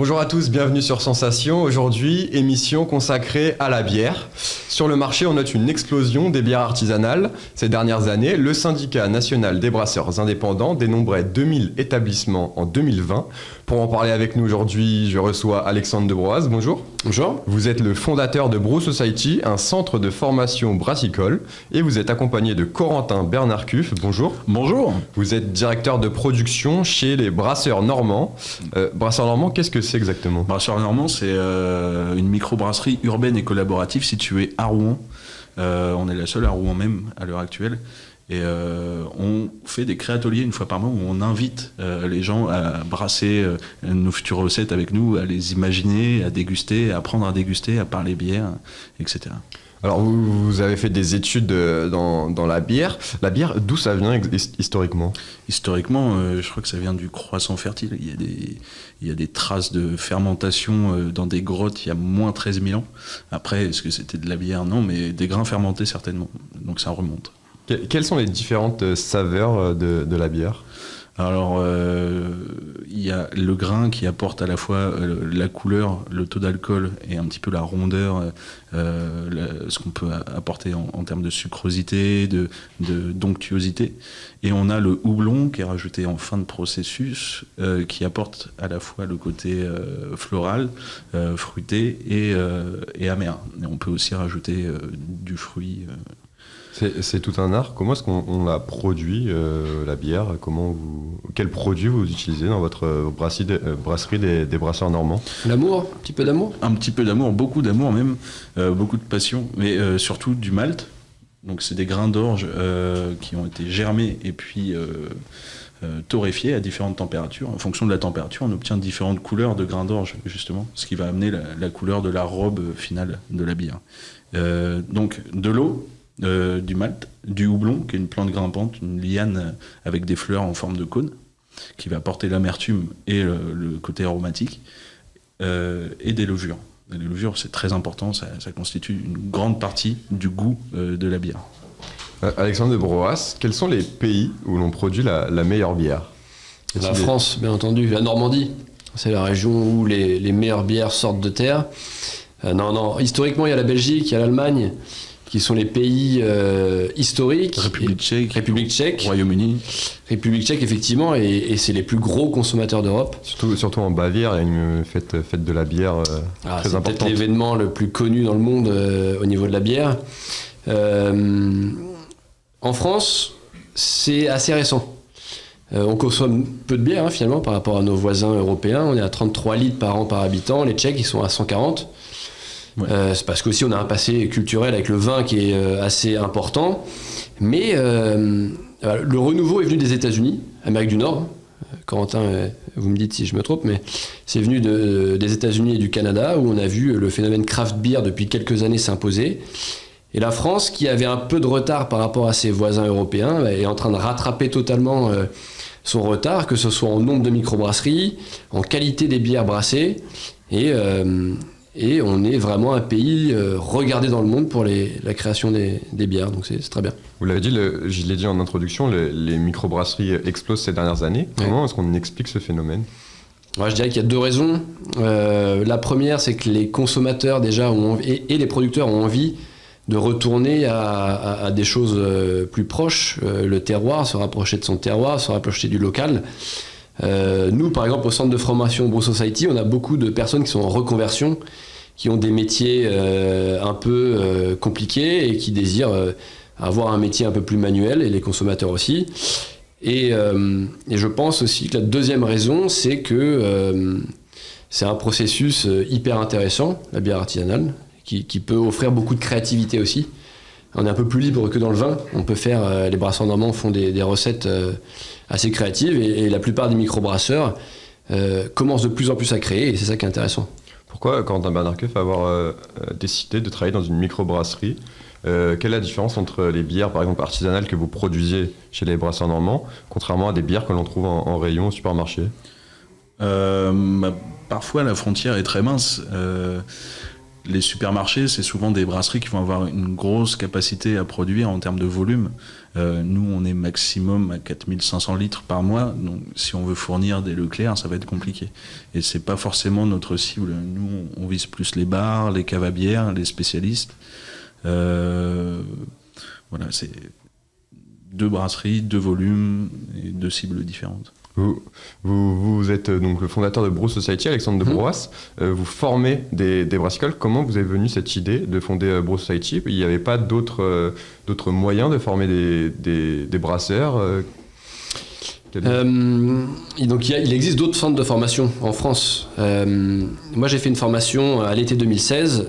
Bonjour à tous, bienvenue sur Sensation. Aujourd'hui, émission consacrée à la bière. Sur le marché, on note une explosion des bières artisanales. Ces dernières années, le syndicat national des brasseurs indépendants dénombrait 2000 établissements en 2020. Pour en parler avec nous aujourd'hui, je reçois Alexandre de Broise. Bonjour. Bonjour. Vous êtes le fondateur de Brew Society, un centre de formation brassicole, et vous êtes accompagné de Corentin Bernard-Cuff. Bonjour. Bonjour. Vous êtes directeur de production chez les Brasseurs Normands. Brasseurs Normands, qu'est-ce que c'est exactement ? Brasseurs Normands, c'est une microbrasserie urbaine et collaborative située à Rouen. On est la seule à Rouen même à l'heure actuelle. Et on fait des créateliers une fois par mois où on invite les gens à brasser nos futures recettes avec nous, à les imaginer, à déguster, à apprendre à déguster, à parler bière, etc. Alors, vous avez fait des études dans la bière. La bière, d'où ça vient historiquement ? Historiquement, je crois que ça vient du croissant fertile. Il y a des traces de fermentation dans des grottes il y a moins 13 000 ans. Après, est-ce que c'était de la bière ? Non, mais des grains fermentés certainement. Donc ça remonte. Quelles sont les différentes saveurs de la bière ? Alors, il y a le grain qui apporte à la fois la couleur, le taux d'alcool et un petit peu la rondeur, ce qu'on peut apporter en termes de sucrosité, de d'onctuosité. Et on a le houblon qui est rajouté en fin de processus, qui apporte à la fois le côté floral, fruité et amer. Et on peut aussi rajouter du fruit. C'est tout un art. Comment est-ce qu'on la produit, la bière ? Quels produits vous utilisez dans votre brasserie des Brasseurs Normands ? L'amour, un petit peu d'amour ? Un petit peu d'amour, beaucoup d'amour même, beaucoup de passion, mais surtout du malt. Donc c'est des grains d'orge qui ont été germés et puis torréfiés à différentes températures. En fonction de la température, on obtient différentes couleurs de grains d'orge, justement, ce qui va amener la couleur de la robe finale de la bière. Donc de l'eau, du malt, du houblon, qui est une plante grimpante, une liane avec des fleurs en forme de cône, qui va apporter l'amertume et le côté aromatique, et des levures. Et les levures, c'est très important, ça constitue une grande partie du goût de la bière. Alexandre de Broas, quels sont les pays où l'on produit la meilleure bière ? La France, bien entendu. La Normandie, c'est la région où les meilleures bières sortent de terre. Non, historiquement, il y a la Belgique, il y a l'Allemagne, qui sont les pays historiques. République tchèque, Royaume-Uni. République tchèque, effectivement, et c'est les plus gros consommateurs d'Europe. Surtout en Bavière, il y a une fête de la bière très importante. C'est peut-être l'événement le plus connu dans le monde au niveau de la bière. En France, c'est assez récent. On consomme peu de bière, finalement, par rapport à nos voisins européens. On est à 33 litres par an par habitant. Les Tchèques, ils sont à 140. Ouais. C'est parce qu'aussi on a un passé culturel avec le vin qui est assez important, mais le renouveau est venu des États-Unis, Amérique du Nord. Corentin, vous me dites si je me trompe, mais c'est venu des États-Unis et du Canada où on a vu le phénomène craft beer depuis quelques années s'imposer. Et la France, qui avait un peu de retard par rapport à ses voisins européens, est en train de rattraper totalement son retard, que ce soit en nombre de microbrasseries, en qualité des bières brassées, et on est vraiment un pays regardé dans le monde pour la création des bières, donc c'est très bien. Vous l'avez dit, je l'ai dit en introduction, les microbrasseries explosent ces dernières années. Comment est-ce qu'on explique ce phénomène ? Je dirais qu'il y a deux raisons. La première, c'est que les consommateurs déjà et les producteurs ont envie de retourner à des choses plus proches, le terroir, se rapprocher de son terroir, se rapprocher du local. Nous, par exemple, au centre de formation Brew Society, on a beaucoup de personnes qui sont en reconversion, qui ont des métiers un peu compliqués et qui désirent avoir un métier un peu plus manuel, et les consommateurs aussi. Et je pense aussi que la deuxième raison, c'est que c'est un processus hyper intéressant, la bière artisanale, qui peut offrir beaucoup de créativité aussi. On est un peu plus libre que dans le vin. On peut faire, les brasseurs normands font des recettes assez créatives, et la plupart des microbrasseurs commencent de plus en plus à créer, et c'est ça qui est intéressant. Pourquoi Corentin Bernard-Cuff avoir décidé de travailler dans une microbrasserie ? Quelle est la différence entre les bières, par exemple, artisanales que vous produisiez chez les brasseurs normands, contrairement à des bières que l'on trouve en rayon au supermarché ? Parfois, la frontière est très mince. Les supermarchés, c'est souvent des brasseries qui vont avoir une grosse capacité à produire en termes de volume, Nous, on est maximum à 4500 litres par mois. Donc, si on veut fournir des Leclerc, ça va être compliqué. Et c'est pas forcément notre cible. Nous, on vise plus les bars, les caves à bière, les spécialistes. Voilà, c'est 2 brasseries, 2 volumes et 2 cibles différentes. Vous êtes donc le fondateur de Brew Society, Alexandre de Broas. Vous formez des brassicoles. Comment vous est venue cette idée de fonder Brew Society ? Il n'y avait pas d'autres moyens de former des brasseurs Donc il existe d'autres centres de formation en France. Moi j'ai fait une formation à l'été 2016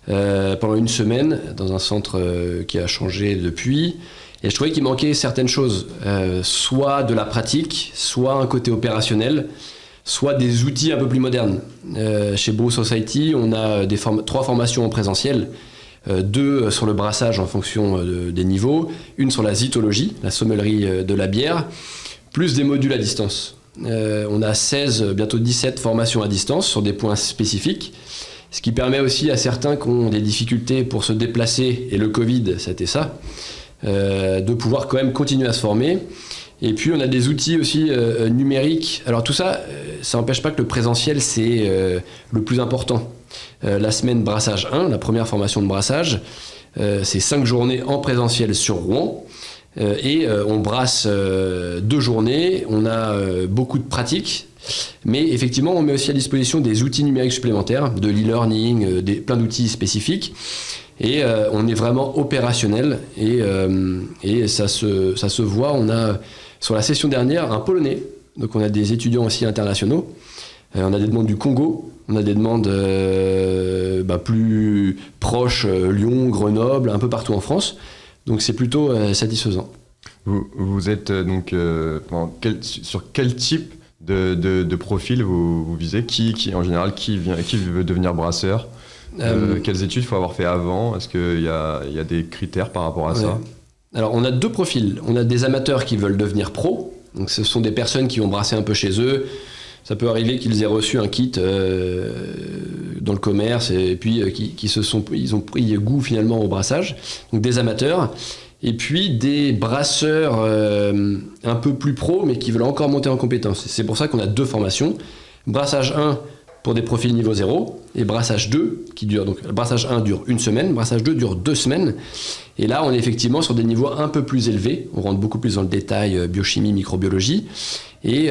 pendant une semaine dans un centre qui a changé depuis. Et je trouvais qu'il manquait certaines choses, soit de la pratique, soit un côté opérationnel, soit des outils un peu plus modernes. Chez Brew Society, on a 3 formations en présentiel, 2 sur le brassage en fonction des niveaux, une sur la zytologie, la sommellerie de la bière, plus des modules à distance. On a 16, bientôt 17 formations à distance sur des points spécifiques, ce qui permet aussi à certains qui ont des difficultés pour se déplacer, et le Covid, c'était ça, de pouvoir quand même continuer à se former. Et puis on a des outils aussi numériques. Alors tout ça, ça n'empêche pas que le présentiel c'est le plus important. La semaine brassage 1, la première formation de brassage, c'est 5 journées en présentiel sur Rouen. Et on brasse 2 journées, on a beaucoup de pratiques, mais effectivement on met aussi à disposition des outils numériques supplémentaires, de l'e-learning, plein d'outils spécifiques. Et on est vraiment opérationnel et ça se voit. On a sur la session dernière un Polonais, donc on a des étudiants aussi internationaux. On a des demandes du Congo, on a des demandes plus proches, Lyon, Grenoble, un peu partout en France. Donc c'est plutôt satisfaisant. Vous êtes donc sur quel type de profil vous visez ? Qui en général qui veut devenir brasseur ? Quelles études il faut avoir fait avant ? Est-ce qu'il y a des critères par rapport à ça ? Alors on a 2 profils. On a des amateurs qui veulent devenir pros. Donc ce sont des personnes qui vont brasser un peu chez eux. Ça peut arriver qu'ils aient reçu un kit dans le commerce et puis ils ont pris goût finalement au brassage. Donc des amateurs. Et puis des brasseurs un peu plus pros mais qui veulent encore monter en compétence. C'est pour ça qu'on a 2 formations. Brassage 1 pour des profils niveau 0 et brassage 2 qui dure, donc brassage 1 dure 1 semaine, brassage 2 dure 2 semaines. Et là on est effectivement sur des niveaux un peu plus élevés, on rentre beaucoup plus dans le détail biochimie, microbiologie et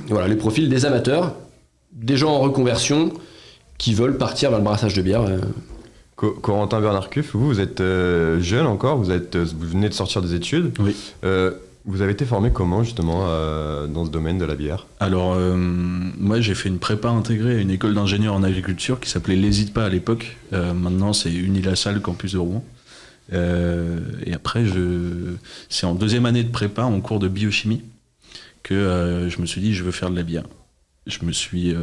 voilà les profils des amateurs, des gens en reconversion qui veulent partir vers le brassage de bière. Corentin Bernard-Cuff, vous êtes jeune encore, vous venez de sortir des études. Oui. Vous avez été formé comment justement dans ce domaine de la bière ? Alors moi j'ai fait une prépa intégrée à une école d'ingénieurs en agriculture qui s'appelait l'Hésite pas à l'époque. Maintenant c'est Unilassal campus de Rouen. Et après c'est en 2e année de prépa en cours de biochimie que je me suis dit je veux faire de la bière. Je me suis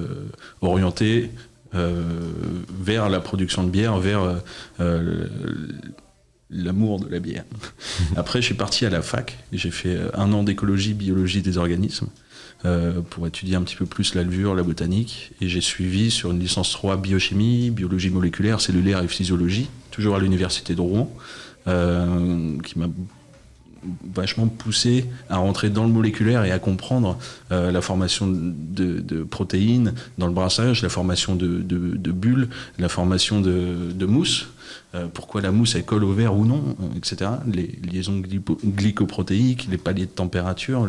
orienté vers la production de bière, vers l'amour de la bière. Après, je suis parti à la fac et j'ai fait 1 an d'écologie, biologie des organismes pour étudier un petit peu plus la levure, la botanique. Et j'ai suivi sur une licence 3 biochimie, biologie moléculaire, cellulaire et physiologie, toujours à l'université de Rouen, qui m'a vachement poussé à rentrer dans le moléculaire et à comprendre la formation de protéines dans le brassage, la formation de bulles, la formation de mousse, pourquoi la mousse elle colle au verre ou non, etc. Les liaisons glycoprotéiques, les paliers de température,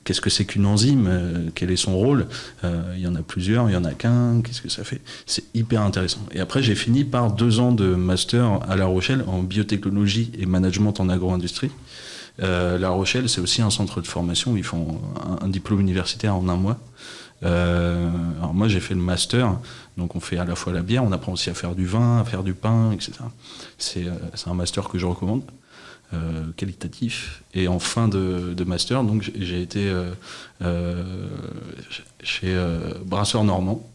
qu'est-ce que c'est qu'une enzyme, quel est son rôle, il y en a plusieurs, il y en a qu'un, qu'est-ce que ça fait, c'est hyper intéressant. Et après j'ai fini par 2 ans de master à La Rochelle en biotechnologie et management en agro-industrie. La Rochelle, c'est aussi un centre de formation où ils font un diplôme universitaire en 1 mois. Alors moi, j'ai fait le master, donc on fait à la fois la bière, on apprend aussi à faire du vin, à faire du pain, etc. C'est un master que je recommande, qualitatif. Et en fin de master, donc j'ai été chez Brasseur Normand,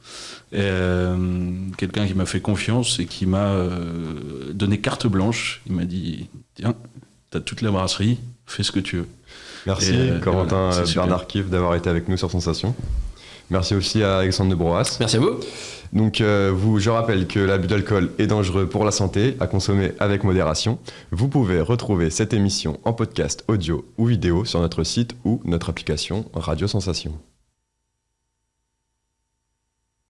quelqu'un qui m'a fait confiance et qui m'a donné carte blanche. Il m'a dit « Tiens, t'as toute la brasserie, fais ce que tu veux. » Merci Corentin Bernard-Cuff d'avoir été avec nous sur Sensation. Merci aussi à Alexandre de Broas. Merci à vous. Donc, je rappelle que l'abus d'alcool est dangereux pour la santé, à consommer avec modération. Vous pouvez retrouver cette émission en podcast audio ou vidéo sur notre site ou notre application Radio Sensation.